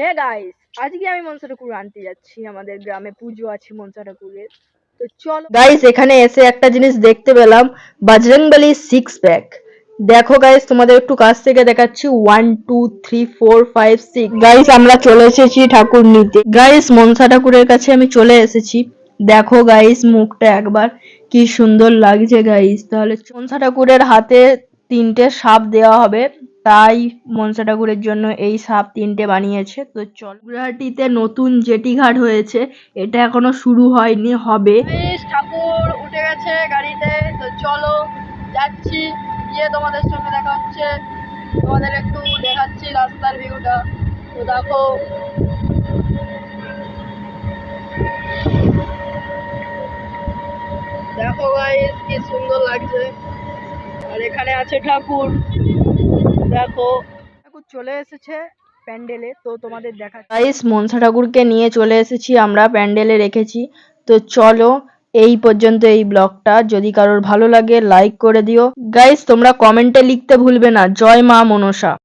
Hey guys, আজকে আমি মনসা ঠাকুর আনতে যাচ্ছি। আমাদের গ্রামে পুজো আছে মনসা ঠাকুরের। তো চলো গাইস, এখানে এসে একটা জিনিস দেখতে পেলাম, বজরংবলী 6 প্যাক। দেখো গাইস, তোমাদের একটু কাছ থেকে দেখাচ্ছি। 1 2 3 4 5 6 গাইস, আমরা চলে এসেছি ঠাকুর নিতে। গাইস, মনসা ঠাকুরের কাছে আমি চলে এসেছি। দেখো গাইস, মুখটা একবার কি সুন্দর লাগছে গাইস। তাহলে মনসা ঠাকুরের হাতে 3টে সাপ দেওয়া হবে, তাই মনসা ঠাকুরের জন্য এই সাপ 3টে বানিয়েছে। তো চল, গুয়াহাটিতে নতুন জেটি ঘাট হয়েছে, এটা এখনো শুরু হয়নি, হবে। ঠাকুর উঠে গেছে গাড়িতে, তো চলো যাচ্ছি, গিয়ে তোমাদের সঙ্গে দেখা হচ্ছে। তোমাদের একটু দেখাচ্ছি রাস্তার ভিউটা। তো দেখো, দেখো গাইস কি সুন্দর লাগছে। আর এখানে আছে ঠাকুর, দেখো ঠাকুর চলে এসেছে প্যান্ডেলে। তো তোমাদের দেখা গাইস, মনসা ঠাকুরকে নিয়ে চলে এসেছি আমরা, প্যান্ডেলে রেখেছি। তো চলো, এই পর্যন্ত এই ব্লগটা। যদি কারোর ভালো লাগে লাইক করে দিও গাইস, তোমরা কমেন্টে লিখতে ভুলবে না জয় মা মনসা।